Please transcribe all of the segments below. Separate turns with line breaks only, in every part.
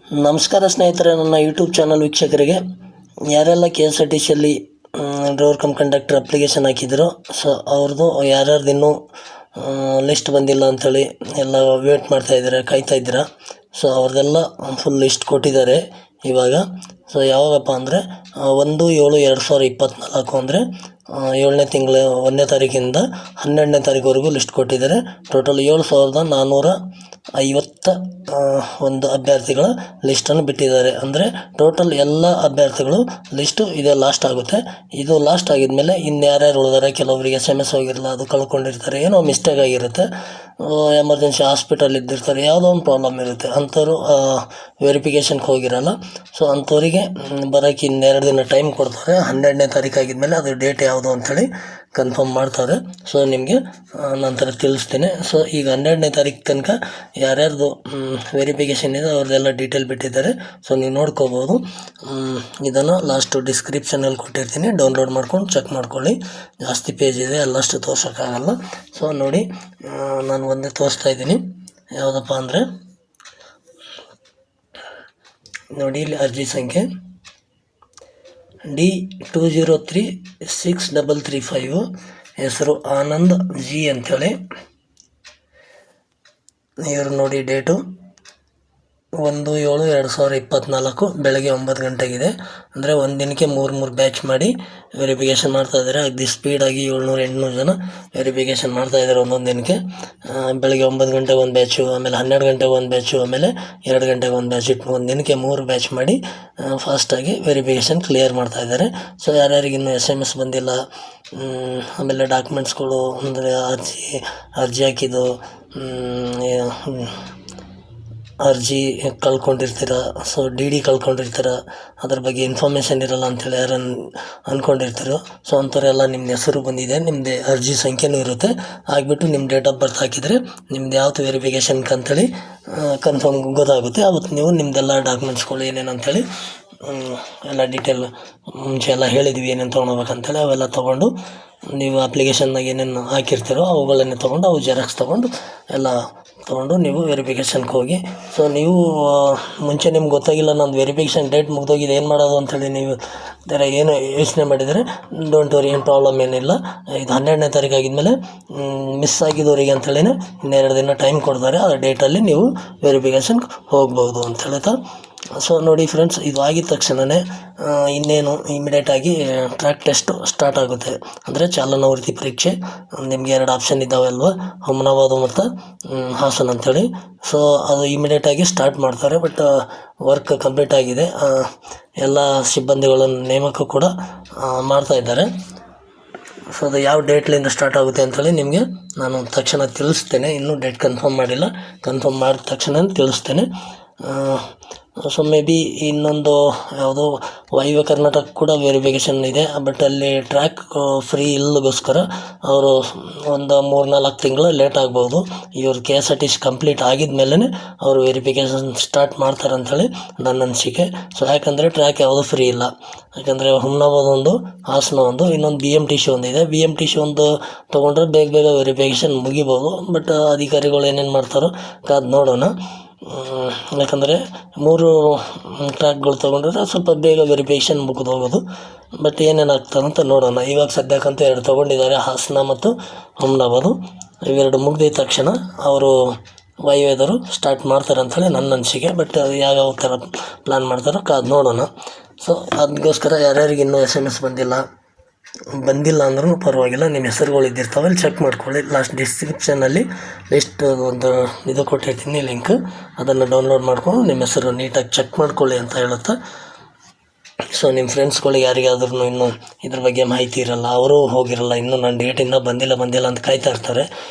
ನಮಸ್ಕಾರ ಸ್ನೇಹಿತರೆ, ನನ್ನ ಯೂಟ್ಯೂಬ್ ಚಾನಲ್ ವೀಕ್ಷಕರಿಗೆ ಯಾರೆಲ್ಲ ಕೆ ಎಸ್ ಆರ್ ಟಿ ಸಿಯಲ್ಲಿ ಡ್ರೈವರ್ ಕಮ್ ಕಂಡಕ್ಟರ್ ಅಪ್ಲಿಕೇಶನ್ ಹಾಕಿದ್ರು, ಸೊ ಅವ್ರದ್ದು ಯಾರ್ಯಾರ್ದು ಇನ್ನೂ ಲಿಸ್ಟ್ ಬಂದಿಲ್ಲ ಅಂಥೇಳಿ ಎಲ್ಲ ವೇಟ್ ಮಾಡ್ತಾಯಿದ್ದಾರೆ, ಕಾಯ್ತಾ ಇದ್ದೀರಾ. ಸೊ ಅವ್ರದ್ದೆಲ್ಲ ಫುಲ್ ಲಿಸ್ಟ್ ಕೊಟ್ಟಿದ್ದಾರೆ ಇವಾಗ. ಸೊ ಯಾವಾಗಪ್ಪ ಅಂದರೆ 1/7/2024 ಅಂದರೆ 7ನೇ ತಿಂಗಳ 1ನೇ ತಾರೀಕಿಂದ 12ನೇ ತಾರೀಕುವರೆಗೂ ಲಿಸ್ಟ್ ಕೊಟ್ಟಿದ್ದಾರೆ. ಟೋಟಲ್ 7,451 ಅಭ್ಯರ್ಥಿಗಳ ಲಿಸ್ಟನ್ನು ಬಿಟ್ಟಿದ್ದಾರೆ. ಅಂದರೆ ಟೋಟಲ್ ಎಲ್ಲ ಅಭ್ಯರ್ಥಿಗಳು ಲಿಸ್ಟು ಇದೇ ಲಾಸ್ಟ್ ಆಗುತ್ತೆ. ಇದು ಲಾಸ್ಟ್ ಆಗಿದ್ಮೇಲೆ ಇನ್ನು ಯಾರ್ಯಾರು ಉಳಿದಾರೆ, ಕೆಲವೊಬ್ಬರಿಗೆ SMS ಹೋಗಿರಲ್ಲ, ಅದು ಕಳ್ಕೊಂಡಿರ್ತಾರೆ, ಏನೋ ಮಿಸ್ಟೇಕ್ ಆಗಿರುತ್ತೆ, ಎಮರ್ಜೆನ್ಸಿ ಹಾಸ್ಪಿಟಲ್ ಇದ್ದಿರ್ತಾರೆ, ಯಾವುದೋ ಒಂದು ಪ್ರಾಬ್ಲಮ್ ಇರುತ್ತೆ, ಅಂಥವ್ರು ವೆರಿಫಿಕೇಷನ್ಗೆ ಹೋಗಿರಲ್ಲ. ಸೊ ಅಂಥವ್ರಿಗೆ ಬರೋಕ್ಕೆ ಇನ್ನೆರಡು ದಿನ ಟೈಮ್ ಕೊಡ್ತಾರೆ. 12ನೇ ತಾರೀಕು ಆಗಿದ್ಮೇಲೆ ಅದು ಡೇಟ್ ಯಾವುದು ಅಂಥೇಳಿ ಕನ್ಫರ್ಮ್ ಮಾಡ್ತಾರೆ. ಸೊ ನಿಮಗೆ ನಂತರ ತಿಳಿಸ್ತೀನಿ. ಸೊ ಈಗ 12ನೇ ತಾರೀಕು ತನಕ ಯಾರ್ಯಾರ್ದು ವೆರಿಫಿಕೇಷನ್ ಇದೆ ಅವ್ರದ್ದೆಲ್ಲ ಡೀಟೇಲ್ ಬಿಟ್ಟಿದ್ದಾರೆ. ಸೊ ನೀವು ನೋಡ್ಕೋಬೋದು. ಇದನ್ನು ಲಾಸ್ಟು ಡಿಸ್ಕ್ರಿಪ್ಷನಲ್ಲಿ ಕೊಟ್ಟಿರ್ತೀನಿ, ಡೌನ್ಲೋಡ್ ಮಾಡ್ಕೊಂಡು ಚೆಕ್ ಮಾಡ್ಕೊಳ್ಳಿ. ಜಾಸ್ತಿ ಪೇಜ್ ಇದೆ, ಎಲ್ಲಷ್ಟು ತೋರ್ಸೋಕ್ಕಾಗಲ್ಲ. ಸೊ ನೋಡಿ, ನಾನು ಒಂದೇ ತೋರಿಸ್ತಾ ಇದ್ದೀನಿ. ಯಾವುದಪ್ಪ ಅಂದರೆ ನೋಡಿ, ಇಲ್ಲಿ ಅರ್ಜಿ ಸಂಖ್ಯೆ D203635, ಹೆಸರು ಆನಂದ್ ಜಿ ಅಂಥೇಳಿ. ಇವರು ನೋಡಿ, ಡೇಟು 1/7/2024 ಬೆಳಗ್ಗೆ 9 ಗಂಟೆಗಿದೆ. ಅಂದರೆ ಒಂದು ದಿನಕ್ಕೆ 3 ಬ್ಯಾಚ್ ಮಾಡಿ ವೆರಿಫಿಕೇಷನ್ ಮಾಡ್ತಾಯಿದ್ದಾರೆ. ಅಗದಿ ಸ್ಪೀಡಾಗಿ 700-800 ಜನ ವೆರಿಫಿಕೇಷನ್ ಮಾಡ್ತಾಯಿದ್ದಾರೆ ಒಂದೊಂದು ದಿನಕ್ಕೆ. ಬೆಳಗ್ಗೆ 9 ಗಂಟೆಗೆ ಒಂದು ಬ್ಯಾಚು, ಆಮೇಲೆ 12 ಗಂಟೆಗೆ ಒಂದು ಬ್ಯಾಚು, ಆಮೇಲೆ 2 ಗಂಟೆಗೆ ಒಂದು ಬ್ಯಾಚ್ ಇಟ್ಟು ಒಂದು ದಿನಕ್ಕೆ 3 ಬ್ಯಾಚ್ ಮಾಡಿ ಫಾಸ್ಟಾಗಿ ವೆರಿಫಿಕೇಷನ್ ಕ್ಲಿಯರ್ ಮಾಡ್ತಾಯಿದ್ದಾರೆ. ಸೊ ಯಾರ್ಯಾರಿಗೆ ಇನ್ನೂ SMS ಬಂದಿಲ್ಲ, ಆಮೇಲೆ ಡಾಕ್ಯುಮೆಂಟ್ಸ್ಗಳು ಅಂದರೆ ಅರ್ಜಿ ಹಾಕಿದ್ದು, ಅರ್ಜಿ ಕಳ್ಕೊಂಡಿರ್ತೀರ, ಸೊ DD ಕಳ್ಕೊಂಡಿರ್ತೀರ, ಅದ್ರ ಬಗ್ಗೆ ಇನ್ಫಾರ್ಮೇಷನ್ ಇರೋಲ್ಲ ಅಂಥೇಳಿ ಯಾರು ಅಂದ್ಕೊಂಡಿರ್ತೀರೋ, ಸೊ ಅಂಥವ್ರೆಲ್ಲ ನಿಮ್ಮ ಹೆಸರು ಬಂದಿದೆ, ನಿಮ್ಮದೇ ಅರ್ಜಿ ಸಂಖ್ಯೆನೂ ಇರುತ್ತೆ. ಆಗಿಬಿಟ್ಟು ನಿಮ್ಮ ಡೇಟ್ ಆಫ್ ಬರ್ತ್ ಹಾಕಿದರೆ ನಿಮ್ದು ಯಾವ್ದು ವೆರಿಫಿಕೇಷನ್ಗೆ ಅಂಥೇಳಿ ಕನ್ಫರ್ಮ್ ಗೊತ್ತಾಗುತ್ತೆ. ಅವತ್ತು ನೀವು ನಿಮ್ಮದೆಲ್ಲ ಡಾಕ್ಯುಮೆಂಟ್ಸ್ಗಳು ಏನೇನು ಅಂಥೇಳಿ ಎಲ್ಲ ಡೀಟೇಲ್ ಮುಂಚೆ ಎಲ್ಲ ಹೇಳಿದ್ವಿ ಏನೇನು ತೊಗೊಳ್ಬೇಕಂತೇಳಿ, ಅವೆಲ್ಲ ತೊಗೊಂಡು ನೀವು ಅಪ್ಲಿಕೇಶನ್ನಾಗ ಏನೇನು ಹಾಕಿರ್ತೀರೋ ಅವುಗಳನ್ನೇ ತೊಗೊಂಡು, ಅವು ಜೆರಾಕ್ಸ್ ತೊಗೊಂಡು ಎಲ್ಲ ತೊಗೊಂಡು ನೀವು ವೆರಿಫಿಕೇಷನ್ಗೆ ಹೋಗಿ. ಸೊ ನೀವು ಮುಂಚೆ ನಿಮ್ಗೆ ಗೊತ್ತಾಗಿಲ್ಲ, ನಂದು ವೆರಿಫಿಕೇಷನ್ ಡೇಟ್ ಮುಗಿದೋಗಿದೆ, ಏನು ಮಾಡೋದು ಅಂಥೇಳಿ ನೀವು ಏನು ಯೋಚನೆ ಮಾಡಿದರೆ ಡೋಂಟ್ ವರಿ, ಏನು ಪ್ರಾಬ್ಲಮ್ ಏನಿಲ್ಲ. ಇದು 12ನೇ ತಾರೀಕು ಆಗಿದ್ಮೇಲೆ ಮಿಸ್ ಆಗಿದ್ದವರಿಗೆ ಅಂಥೇಳಿ ಇನ್ನೆರಡು ದಿನ ಟೈಮ್ ಕೊಡ್ತಾರೆ. ಆ ಡೇಟಲ್ಲಿ ನೀವು ವೆರಿಫಿಕೇಷನ್ಗೆ ಹೋಗ್ಬೋದು ಅಂತ ಹೇಳ್ತಾ. ಸೊ ನೋಡಿ ಫ್ರೆಂಡ್ಸ್, ಇದು ಆಗಿದ ತಕ್ಷಣವೇ ಇನ್ನೇನು ಇಮಿಡಿಯೇಟಾಗಿ ಟ್ರ್ಯಾಕ್ ಟೆಸ್ಟು ಸ್ಟಾರ್ಟ್ ಆಗುತ್ತೆ. ಅಂದರೆ ಚಾಲನಾ ವೃತ್ತಿ ಪರೀಕ್ಷೆ. ನಿಮಗೆ 2 ಆಪ್ಷನ್ ಇದ್ದಾವೆ ಅಲ್ವಾ, ಹುಮನಾಬಾದ್ ಮತ್ತು ಹಾಸನ ಅಂಥೇಳಿ. ಸೊ ಅದು ಇಮಿಡಿಯೇಟಾಗಿ ಸ್ಟಾರ್ಟ್ ಮಾಡ್ತಾರೆ. ಬಟ್ ವರ್ಕ್ ಕಂಪ್ಲೀಟ್ ಆಗಿದೆ, ಎಲ್ಲ ಸಿಬ್ಬಂದಿಗಳನ್ನು ನೇಮಕ ಕೂಡ ಮಾಡ್ತಾಯಿದ್ದಾರೆ. ಸೊ ಅದು ಯಾವ ಡೇಟ್ಲಿಂದ ಸ್ಟಾರ್ಟ್ ಆಗುತ್ತೆ ಅಂಥೇಳಿ ನಿಮಗೆ ನಾನು ತಕ್ಷಣ ತಿಳಿಸ್ತೇನೆ. ಇನ್ನೂ ಡೇಟ್ ಕನ್ಫರ್ಮ್ ಮಾಡಿಲ್ಲ, ಕನ್ಫರ್ಮ್ ಮಾಡಿದ ತಕ್ಷಣ ತಿಳಿಸ್ತೇನೆ. ಸೊ ಮೇ ಬಿ ಇನ್ನೊಂದು ಯಾವುದೋ ವಾಯುವ್ಯ ಕರ್ನಾಟಕ ಕೂಡ ವೆರಿಫಿಕೇಷನ್ ಇದೆ. ಬಟ್ ಅಲ್ಲಿ ಟ್ರ್ಯಾಕ್ ಫ್ರೀ ಇಲ್ಲಗೋಸ್ಕರ ಅವರು ಒಂದು 3-4 ತಿಂಗಳು ಲೇಟ್ ಆಗ್ಬೋದು. ಇವ್ರು KSRTC ಕಂಪ್ಲೀಟ್ ಆಗಿದ ಮೇಲೇ ಅವರು ವೆರಿಫಿಕೇಷನ್ ಸ್ಟಾರ್ಟ್ ಮಾಡ್ತಾರೆ ಅಂಥೇಳಿ ನನ್ನ ಅನಿಸಿಕೆ. ಸೊ ಯಾಕಂದರೆ ಟ್ರ್ಯಾಕ್ ಯಾವುದೂ ಫ್ರೀ ಇಲ್ಲ. ಯಾಕಂದರೆ ಹುಮನಾಬಾದ್ ಒಂದು, ಹಾಸನ ಒಂದು, ಇನ್ನೊಂದು BMTC ಒಂದು ಇದೆ. BMTC ಒಂದು ತೊಗೊಂಡ್ರೆ ಬೇಗ ವೆರಿಫಿಕೇಷನ್ ಮುಗಿಬೋದು. ಬಟ್ ಅಧಿಕಾರಿಗಳು ಏನೇನು ಮಾಡ್ತಾರೋ ಕಾದು ನೋಡೋಣ. ಯಾಕಂದರೆ 3 ಟ್ರ್ಯಾಕ್ಗಳು ತೊಗೊಂಡ್ರೆ ಸ್ವಲ್ಪ ಬೇಗ ವೆರಿಫಿಕೇಷನ್ ಮುಗಿದು ಹೋಗೋದು. ಬಟ್ ಏನೇನಾಗ್ತದೆ ಅಂತ ನೋಡೋಣ. ಇವಾಗ ಸದ್ಯಕ್ಕಂತೂ 2 ತೊಗೊಂಡಿದ್ದಾರೆ, ಹಾಸನ ಮತ್ತು ಹುಮನಾಬಾದು. ಇವೆರಡು ಮುಗಿದ ತಕ್ಷಣ ಅವರು ವಾಯುವ್ಯದವರು ಸ್ಟಾರ್ಟ್ ಮಾಡ್ತಾರೆ ಅಂಥೇಳಿ ನನ್ನ ಅನಿಸಿಕೆ. ಬಟ್ ಯಾವ್ಯಾವ ಥರ ಪ್ಲ್ಯಾನ್ ಮಾಡ್ತಾರೋ ಕಾದು ನೋಡೋಣ. ಸೊ ಅದಕ್ಕೋಸ್ಕರ ಯಾರ್ಯಾರಿಗೆ ಇನ್ನೂ SMS ಬಂದಿಲ್ಲ ಅಂದ್ರೂ ಪರವಾಗಿಲ್ಲ, ನಿಮ್ಮ ಹೆಸರುಗಳು ಇದ್ದಿರ್ತಾವೆ, ಅಲ್ಲಿ ಚೆಕ್ ಮಾಡ್ಕೊಳ್ಳಿ. ಲಾಸ್ಟ್ ಡಿಸ್ಕ್ರಿಪ್ಷನಲ್ಲಿ ಲಿಸ್ಟ್ ಒಂದು ಇದು ಕೊಟ್ಟಿರ್ತೀನಿ, ಲಿಂಕ್, ಅದನ್ನು ಡೌನ್ಲೋಡ್ ಮಾಡ್ಕೊಂಡು ನಿಮ್ಮ ಹೆಸರು ನೀಟಾಗಿ ಚೆಕ್ ಮಾಡ್ಕೊಳ್ಳಿ ಅಂತ ಹೇಳುತ್ತಾ. ಸೊ ನಿಮ್ಮ ಫ್ರೆಂಡ್ಸ್ಗಳಿಗೆ ಯಾರಿಗಾದ್ರೂ ಇನ್ನೂ ಇದ್ರ ಬಗ್ಗೆ ಮಾಹಿತಿ ಇರಲ್ಲ, ಅವರು ಹೋಗಿರಲ್ಲ, ಇನ್ನೂ ನನ್ನ ಡೇಟ್ ಇನ್ನೂ ಬಂದಿಲ್ಲ ಅಂತ ಕಾಯ್ತಾ ಇರ್ತಾರೆ.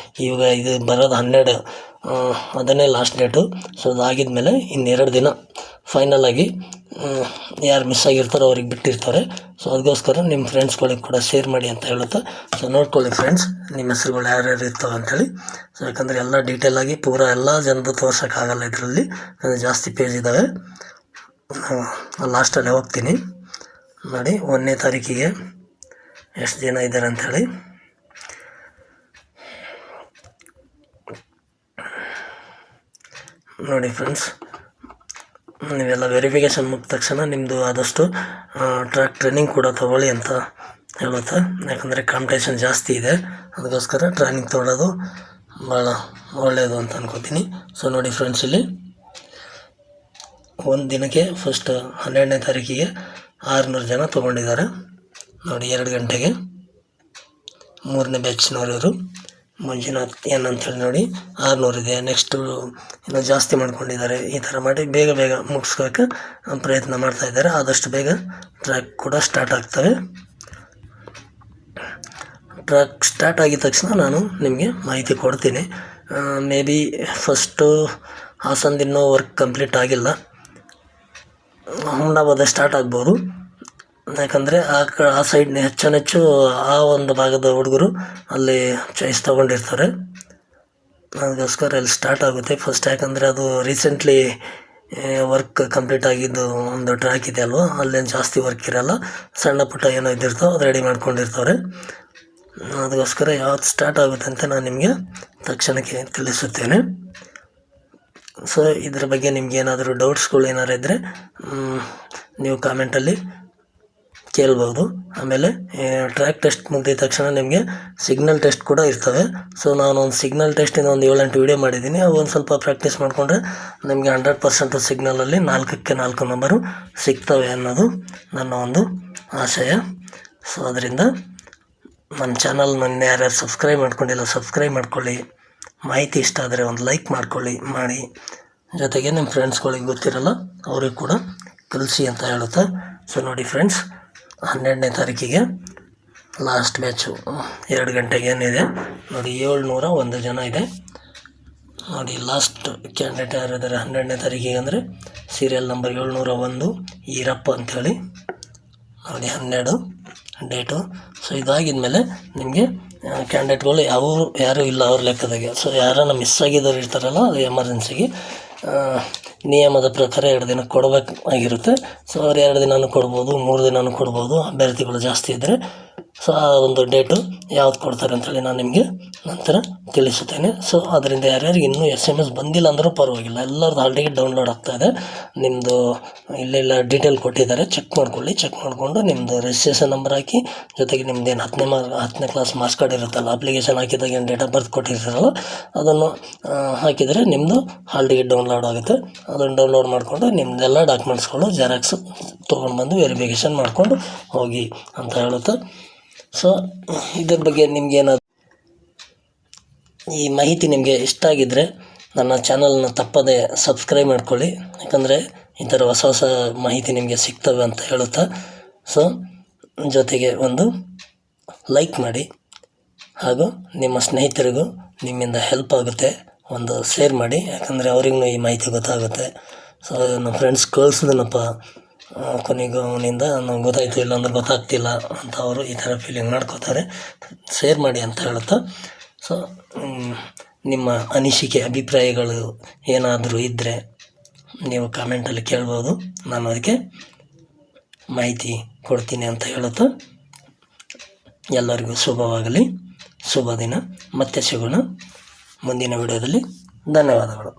ಇವಾಗ ಇದು ಬರೋದು 12, ಅದನ್ನೇ ಲಾಸ್ಟ್ ಡೇಟು. ಸೊ ಅದಾಗಿದ್ಮೇಲೆ ಇನ್ನೆರಡು ದಿನ ಫೈನಲ್ ಆಗಿ ಯಾರು ಮಿಸ್ ಆಗಿರ್ತಾರೋ ಅವ್ರಿಗೆ ಬಿಟ್ಟಿರ್ತಾರೆ. ಸೊ ಅದಕ್ಕೋಸ್ಕರ ನಿಮ್ಮ ಫ್ರೆಂಡ್ಸ್ಗಳಿಗೆ ಕೂಡ ಶೇರ್ ಮಾಡಿ ಅಂತ ಹೇಳುತ್ತಾ. ಸೊ ನೋಡ್ಕೊಳ್ಳಿ ಫ್ರೆಂಡ್ಸ್, ನಿಮ್ಮ ಹೆಸರುಗಳು ಯಾರ್ಯಾರು ಇರ್ತವೆ ಅಂಥೇಳಿ. ಸೊ ಯಾಕಂದರೆ ಎಲ್ಲ ಡೀಟೇಲಾಗಿ ಪೂರಾ ಎಲ್ಲ ಜನರು ತೋರ್ಸೋಕ್ಕಾಗಲ್ಲ, ಇದರಲ್ಲಿ ಜಾಸ್ತಿ ಪೇಜ್ ಇದ್ದಾವೆ. ಲಾಸ್ಟಲ್ಲಿ ಹೋಗ್ತೀನಿ ನೋಡಿ, 1ನೇ ತಾರೀಕಿಗೆ ಎಷ್ಟು ಜನ ಇದ್ದಾರೆ ಅಂಥೇಳಿ. ನೋಡಿ ಫ್ರೆಂಡ್ಸ್, ನೀವೆಲ್ಲ ವೆರಿಫಿಕೇಷನ್ ಮುಗಿದ ತಕ್ಷಣ ನಿಮ್ಮದು ಆದಷ್ಟು ಟ್ರ್ಯಾಕ್ ಟ್ರೈನಿಂಗ್ ಕೂಡ ತೊಗೊಳ್ಳಿ ಅಂತ ಹೇಳುತ್ತೆ. ಯಾಕಂದರೆ ಕಾಂಪಿಟೇಷನ್ ಜಾಸ್ತಿ ಇದೆ, ಅದಕ್ಕೋಸ್ಕರ ಟ್ರೈನಿಂಗ್ ತೊಗೊಳ್ಳೋದು ಭಾಳ ಒಳ್ಳೆಯದು ಅಂತ ಅನ್ಕೋತೀನಿ. ಸೊ ನೋಡಿ ಫ್ರೆಂಡ್ಸ್, ಇಲ್ಲಿ ಒಂದು ದಿನಕ್ಕೆ ಫಸ್ಟ್ 12ನೇ ತಾರೀಕಿಗೆ 600 ಜನ ತೊಗೊಂಡಿದ್ದಾರೆ ನೋಡಿ. 2 ಗಂಟೆಗೆ 3ನೇ ಬ್ಯಾಚ್ನವರು ಮಂಜುನಾಥ್ ಏನಂತೇಳಿ ನೋಡಿ 600 ಇದೆ. ನೆಕ್ಸ್ಟು ಇನ್ನೂ ಜಾಸ್ತಿ ಮಾಡ್ಕೊಂಡಿದ್ದಾರೆ. ಈ ಥರ ಮಾಡಿ ಬೇಗ ಬೇಗ ಮುಗಿಸ್ಕೋಕ್ಕೆ ಪ್ರಯತ್ನ ಮಾಡ್ತಾಯಿದ್ದಾರೆ. ಆದಷ್ಟು ಬೇಗ ಟ್ರ್ಯಾಕ್ ಕೂಡ ಸ್ಟಾರ್ಟ್ ಆಗ್ತವೆ. ಟ್ರ್ಯಾಕ್ ಸ್ಟಾರ್ಟ್ ಆಗಿದ ತಕ್ಷಣ ನಾನು ನಿಮಗೆ ಮಾಹಿತಿ ಕೊಡ್ತೀನಿ. ಮೇ ಬಿ ಫಸ್ಟು ಹಾಸನದ ಇನ್ನೂ ವರ್ಕ್ ಕಂಪ್ಲೀಟ್ ಆಗಿಲ್ಲ, ಹುಮ್ನಾಬಾದ ಸ್ಟಾರ್ಟ್ ಆಗ್ಬೋದು. ಯಾಕಂದರೆ ಆ ಸೈಡ್ನ ಹೆಚ್ಚು ಆ ಒಂದು ಭಾಗದ ಹುಡುಗರು ಅಲ್ಲಿ ಚಾಯ್ಸ್ ತೊಗೊಂಡಿರ್ತಾರೆ, ಅದಕ್ಕೋಸ್ಕರ ಅಲ್ಲಿ ಸ್ಟಾರ್ಟ್ ಆಗುತ್ತೆ ಫಸ್ಟ್. ಯಾಕಂದರೆ ಅದು ರೀಸೆಂಟ್ಲಿ ವರ್ಕ್ ಕಂಪ್ಲೀಟ್ ಆಗಿದ್ದು ಒಂದು ಟ್ರ್ಯಾಕ್ ಇದೆ ಅಲ್ವ, ಅಲ್ಲೇನು ಜಾಸ್ತಿ ವರ್ಕ್ ಇರೋಲ್ಲ, ಸಣ್ಣ ಪುಟ್ಟ ಏನೋ ಇದ್ದಿರ್ತಾವೆ ಅದು ರೆಡಿ ಮಾಡ್ಕೊಂಡಿರ್ತಾರೆ. ಅದಕ್ಕೋಸ್ಕರ ಯಾವತ್ತು ಸ್ಟಾರ್ಟ್ ಆಗುತ್ತೆ ಅಂತ ನಾನು ನಿಮಗೆ ತಕ್ಷಣಕ್ಕೆ ತಿಳಿಸುತ್ತೇನೆ. ಸೊ ಇದ್ರ ಬಗ್ಗೆ ನಿಮ್ಗೆ ಏನಾದರೂ ಡೌಟ್ಸ್ಗಳು ಏನಾರು ಇದ್ದರೆ ನೀವು ಕಾಮೆಂಟಲ್ಲಿ ಕೇಳ್ಬೋದು. ಆಮೇಲೆ ಟ್ರ್ಯಾಕ್ ಟೆಸ್ಟ್ ಮುಗಿದ ತಕ್ಷಣ ನಿಮಗೆ ಸಿಗ್ನಲ್ ಟೆಸ್ಟ್ ಕೂಡ ಇರ್ತವೆ. ಸೊ ನಾನು ಒಂದು ಸಿಗ್ನಲ್ ಟೆಸ್ಟಿನ ಒಂದು 7-8 ವೀಡಿಯೋ ಮಾಡಿದ್ದೀನಿ. ಅವು ಒಂದು ಸ್ವಲ್ಪ ಪ್ರಾಕ್ಟೀಸ್ ಮಾಡಿಕೊಂಡ್ರೆ ನಿಮಗೆ 100% ಸಿಗ್ನಲಲ್ಲಿ 4ಕ್ಕೆ 4 ನಂಬರು ಸಿಗ್ತವೆ ಅನ್ನೋದು ನನ್ನ ಒಂದು ಆಶಯ. ಸೊ ಅದರಿಂದ ನನ್ನ ಚಾನಲ್ ಯಾರ್ಯಾರು ಸಬ್ಸ್ಕ್ರೈಬ್ ಮಾಡ್ಕೊಂಡಿಲ್ಲ ಸಬ್ಸ್ಕ್ರೈಬ್ ಮಾಡ್ಕೊಳ್ಳಿ. ಮಾಹಿತಿ ಇಷ್ಟ ಆದರೆ ಒಂದು ಲೈಕ್ ಮಾಡಿ. ಜೊತೆಗೆ ನಿಮ್ಮ ಫ್ರೆಂಡ್ಸ್ಗಳಿಗೆ ಗೊತ್ತಿರಲ್ಲ ಅವ್ರಿಗೆ ಕೂಡ ಕಲಿಸಿ ಅಂತ ಹೇಳುತ್ತಾ. ಸೊ ನೋಡಿ ಫ್ರೆಂಡ್ಸ್, 12ನೇ ತಾರೀಕಿಗೆ ಲಾಸ್ಟ್ ಬ್ಯಾಚು 2 ಗಂಟೆಗೆ ಏನಿದೆ ನೋಡಿ, 701 ಜನ ಇದೆ ನೋಡಿ. ಲಾಸ್ಟ್ ಕ್ಯಾಂಡಿಡೇಟ್ ಯಾರಿದ್ದಾರೆ 12ನೇ ತಾರೀಕಿಗೆ ಅಂದರೆ ಸೀರಿಯಲ್ ನಂಬರ್ 701 ಈರಪ್ಪ ಅಂಥೇಳಿ ನೋಡಿ, 12 ಡೇಟು. ಸೊ ಇದಾಗಿದ ಮೇಲೆ ನಿಮಗೆ ಕ್ಯಾಂಡಿಡೇಟ್ಗಳು ಯಾರೂ ಇಲ್ಲ ಅವ್ರ ಲೆಕ್ಕದಾಗೆ. ಸೊ ಯಾರನ್ನ ಮಿಸ್ ಆಗಿದ್ದವ್ರು ಇರ್ತಾರಲ್ಲ, ಅದು ಎಮರ್ಜೆನ್ಸಿಗೆ ನಿಯಮದ ಪ್ರಕಾರ 2 ದಿನ ಕೊಡಬೇಕಾಗಿರುತ್ತೆ. ಸೊ ಅವ್ರು 2 ದಿನನೂ ಕೊಡ್ಬೋದು, 3 ದಿನನೂ ಕೊಡ್ಬೋದು, ಅಭ್ಯರ್ಥಿಗಳು ಜಾಸ್ತಿ ಇದ್ದರೆ. ಸೊ ಆ ಒಂದು ಡೇಟು ಯಾವ್ದು ಕೊಡ್ತಾರೆ ಅಂತೇಳಿ ನಾನು ನಿಮಗೆ ನಂತರ ತಿಳಿಸುತ್ತೇನೆ. ಸೊ ಅದರಿಂದ ಯಾರ್ಯಾರಿಗೆ ಇನ್ನೂ SMS ಬಂದಿಲ್ಲ ಅಂದರೂ ಪರವಾಗಿಲ್ಲ, ಎಲ್ಲರದ್ದು ಹಾಲ್ ಟಿಕೆಟ್ ಡೌನ್ಲೋಡ್ ಆಗ್ತಾಯಿದೆ. ನಿಮ್ಮದು ಇಲ್ಲೆಲ್ಲ ಡೀಟೇಲ್ ಕೊಟ್ಟಿದ್ದಾರೆ, ಚೆಕ್ ಮಾಡ್ಕೊಳ್ಳಿ. ಚೆಕ್ ಮಾಡಿಕೊಂಡು ನಿಮ್ಮದು ರಿಜಿಸ್ಟ್ರೇಷನ್ ನಂಬರ್ ಹಾಕಿ, ಜೊತೆಗೆ ನಿಮ್ಮದೇನು 10ನೇ ಕ್ಲಾಸ್ ಮಾರ್ಕ್ಸ್ ಕಾರ್ಡ್ ಇರುತ್ತಲ್ಲ, ಅಪ್ಲಿಕೇಶನ್ ಹಾಕಿದಾಗ ಏನು ಡೇಟ್ ಆಫ್ ಬರ್ತ್ ಕೊಟ್ಟಿರ್ತಾರಲ್ಲ ಅದನ್ನು ಹಾಕಿದರೆ ನಿಮ್ಮದು ಹಾಲ್ ಟಿಕೆಟ್ ಡೌನ್ಲೋಡ್ ಆಗುತ್ತೆ. ಅದನ್ನು ಡೌನ್ಲೋಡ್ ಮಾಡಿಕೊಂಡು ನಿಮ್ಮದೆಲ್ಲ ಡಾಕ್ಯುಮೆಂಟ್ಸ್ಗಳು ಜೆರಾಕ್ಸ್ ತೊಗೊಂಡು ಬಂದು ವೆರಿಫಿಕೇಷನ್ ಮಾಡಿಕೊಂಡು ಹೋಗಿ ಅಂತ ಹೇಳುತ್ತೆ. ಸೊ ಇದ್ರ ಬಗ್ಗೆ ನಿಮಗೇನಾದ್ರು ಈ ಮಾಹಿತಿ ನಿಮಗೆ ಇಷ್ಟ ಆಗಿದ್ದರೆ ನನ್ನ ಚಾನಲ್ನ ತಪ್ಪದೆ ಸಬ್ಸ್ಕ್ರೈಬ್ ಮಾಡ್ಕೊಳ್ಳಿ. ಯಾಕಂದರೆ ಈ ಥರ ಹೊಸ ಮಾಹಿತಿ ನಿಮಗೆ ಸಿಗ್ತವೆ ಅಂತ ಹೇಳುತ್ತಾ. ಸೊ ಜೊತೆಗೆ ಒಂದು ಲೈಕ್ ಮಾಡಿ, ಹಾಗೂ ನಿಮ್ಮ ಸ್ನೇಹಿತರಿಗೂ ನಿಮ್ಮಿಂದ ಹೆಲ್ಪ್ ಆಗುತ್ತೆ, ಒಂದು ಶೇರ್ ಮಾಡಿ. ಯಾಕಂದರೆ ಅವ್ರಿಗೂ ಈ ಮಾಹಿತಿ ಗೊತ್ತಾಗುತ್ತೆ. ಸೊ ನಮ್ಮ ಫ್ರೆಂಡ್ಸ್ ಕಳಿಸಿದನಪ್ಪ ಕೊನೆಗೂ ಅವನಿಂದ ನಂಗೆ ಗೊತ್ತಾಯಿತು, ಇಲ್ಲಾಂದ್ರೆ ಗೊತ್ತಾಗ್ತಿಲ್ಲ ಅಂತ ಅವರು ಈ ಥರ ಫೀಲಿಂಗ್ ಮಾಡ್ಕೋತಾರೆ. ಶೇರ್ ಮಾಡಿ ಅಂತ ಹೇಳುತ್ತಾ. ಸೊ ನಿಮ್ಮ ಅನಿಸಿಕೆ ಅಭಿಪ್ರಾಯಗಳು ಏನಾದರೂ ಇದ್ದರೆ ನೀವು ಕಾಮೆಂಟಲ್ಲಿ ಕೇಳ್ಬೋದು, ನಾನು ಅದಕ್ಕೆ ಮಾಹಿತಿ ಕೊಡ್ತೀನಿ ಅಂತ ಹೇಳುತ್ತಾ. ಎಲ್ಲರಿಗೂ ಶುಭವಾಗಲಿ, ಶುಭ ದಿನ. ಮತ್ತೆ ಸಿಗೋಣ ಮುಂದಿನ ವಿಡಿಯೋದಲ್ಲಿ. ಧನ್ಯವಾದಗಳು.